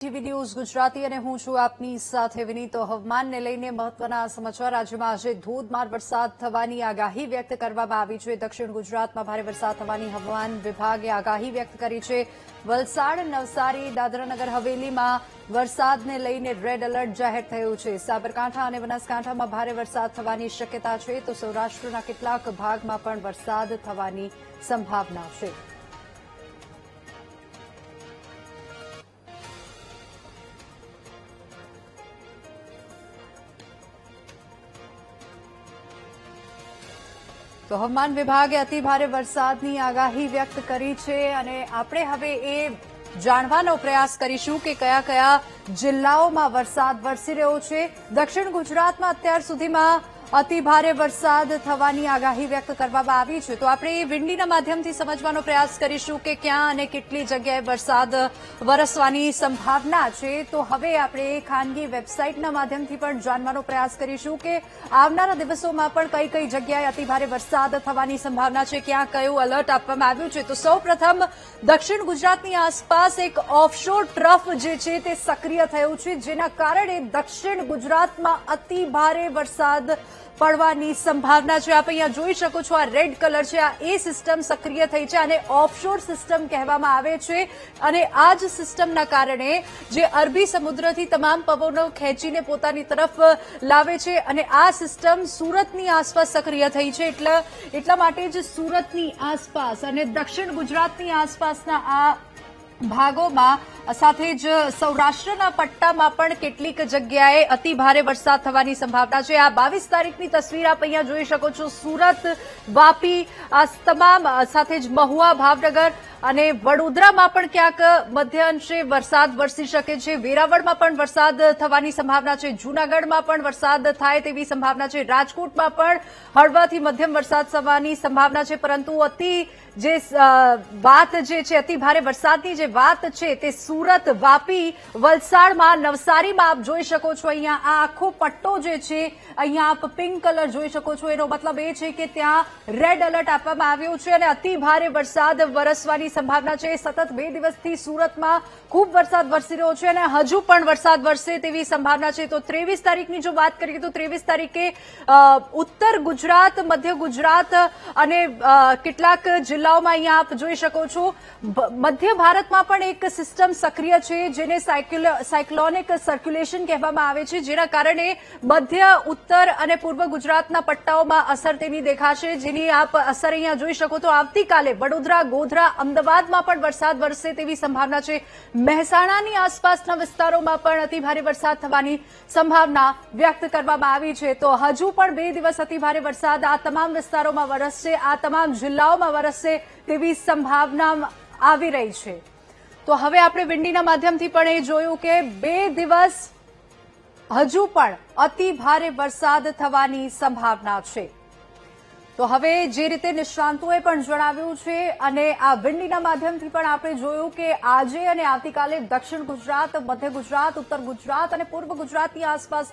TV news Gujarati અને હું છું આપની સાથે વિનીતો હવામાનને લઈને મહત્વના સમાચાર રાજ્યમાં આજે ધોધમાર વરસાદ થવાની આગાહી વ્યક્ત કરવામાં આવી છે દક્ષિણ ગુજરાતમાં ભારે વરસાદ થવાની હવામાન વિભાગે આગાહી વ્યક્ત કરી છે વલસાડ નવસારી દાદરાનગર હવેલીમાં વરસાદને લઈને રેડ એલર્ટ જાહેર થયું છે સાબરકાંઠા અને બનાસકાંઠામાં ભારે વરસાદ થવાની શક્યતા છે તો સૌરાષ્ટ્રના કેટલાક ભાગમાં પણ વરસાદ થવાની સંભાવના છે તો હવામાન વિભાગે અતિ ભારે વરસાદની આગાહી વ્યક્ત કરી છે અને આપણે હવે એ જાણવાનો પ્રયાસ કરીશું કે કયા કયા જિલ્લાઓમાં વરસાદ વરસી રહ્યો છે દક્ષિણ ગુજરાતમાં અત્યાર સુધીમાં અતિ ભારે વરસાદ થવાની આગાહી વ્યક્ત કરવામાં આવી છે તો આપણે વિંડીના માધ્યમથી સમજવાનો પ્રયાસ કરીશું કે ક્યાં અને કેટલી જગ્યાએ વરસાદ વરસવાની સંભાવના છે તો હવે આપણે ખાનગી વેબસાઇટના માધ્યમથી પણ જાણવાનો પ્રયાસ કરીશું કે આવનારા દિવસોમાં પણ કઈ કઈ જગ્યાએ અતિ ભારે વરસાદ થવાની સંભાવના છે ક્યાં કયું એલર્ટ આપવામાં આવ્યું છે તો સૌપ્રથમ દક્ષિણ ગુજરાતની આસપાસ એક ઓફશોર ટ્રફ જે છે તે સક્રિય થયું છે જેના કારણે દક્ષિણ ગુજરાતમાં અતિ ભારે વરસાદ પડવાની સંભાવના છે આપ અહીંયા જોઈ શકો છો આ રેડ કલર છે આ એ સિસ્ટમ સક્રિય થઈ છે અને ઓફશોર સિસ્ટમ કહેવામાં આવે છે અને આ જ સિસ્ટમના કારણે જે અરબી સમુદ્રથી તમામ પવનો ખેંચીને પોતાની તરફ લાવે છે અને આ સિસ્ટમ સુરતની આસપાસ સક્રિય થઈ છે એટલા માટે જ સુરતની આસપાસ અને દક્ષિણ ગુજરાતની આસપાસના આ ભાગોમાં સાથે જ સૌરાષ્ટ્રના પટ્ટામાં પણ કેટલીક જગ્યાએ અતિ ભારે વરસાદ થવાની સંભાવના છે આ 22 તારીખની તસવીર આપ અહીંયા જોઈ શકો છો સુરત વાપી આ તમામ સાથે જ મહુવા ભાવનગર અને વડોદરામાં પણ ક્યાંક મધ્ય અંશે વરસાદ વરસી શકે છે વેરાવળમાં પણ વરસાદ થવાની સંભાવના છે જૂનાગઢમાં પણ વરસાદ થાય તેવી સંભાવના છે રાજકોટમાં પણ હળવાથી મધ્યમ વરસાદ થવાની સંભાવના છે પરંતુ જે વાત જે છે અતિ ભારે વરસાદની જે વાત છે તે સુરત વાપી વલસાડમાં નવસારીમાં આપ જોઈ શકો છો અહીંયા આ આખો પટ્ટો જે છે અહીંયા આપ પિંક કલર જોઈ શકો છો એનો મતલબ એ છે કે ત્યાં રેડ એલર્ટ આપવામાં આવ્યું છે અને અતિ ભારે વરસાદ વરસવાની સંભાવના છે સતત 2 દિવસથી સુરતમાં ખૂબ વરસાદ વરસી રહ્યો છે અને હજુ પણ વરસાદ વરસે તેવી સંભાવના છે તો 23 તારીખની જો વાત કરીએ તો 23 તારીખે ઉત્તર ગુજરાત મધ્ય ગુજરાત અને કેટલાક જિલ્લાઓમાં અહીંયા આપ જોઈ શકો છો મધ્ય ભારતમાં પણ એક સિસ્ટમ સક્રિય છે જેને સાયક્લોનિક સર્ક્યુલેશન કહેવામાં આવે છે જેના કારણે મધ્ય ઉત્તર અને પૂર્વ ગુજરાતના પટ્ટાઓમાં અસર તેની દેખાશે જેની આપ અસર અહીંયા જોઈ શકો તો આવતીકાલે વડોદરા ગોધરા અમદાવાદમાં પણ વરસાદ વરસે તેવી સંભાવના છે મહેસાણાની આસપાસના વિસ્તારોમાં પણ અતિ ભારે વરસાદ થવાની સંભાવના વ્યક્ત કરવામાં આવી છે તો હજુ પણ 2 દિવસ અતિ ભારે વરસાદ આ તમામ વિસ્તારોમાં વરસશે આ તમામ જિલ્લાઓમાં વરસશે તેવી સંભાવના આવી રહી છે તો હવે આપણે વિંડીના માધ્યમથી પણ એ જોયું કે 2 દિવસ હજુ પણ અતિ ભારે વરસાદ થવાની સંભાવના છે તો હવે જે રીતે નિષ્ણાંતોએ પણ જણાવ્યું છે અને આ વિંડીના માધ્યમથી પણ આપણે જોયું કે આજે અને આવતીકાલે દક્ષિણ ગુજરાત મધ્ય ગુજરાત ઉત્તર ગુજરાત અને પૂર્વ ગુજરાતની આસપાસ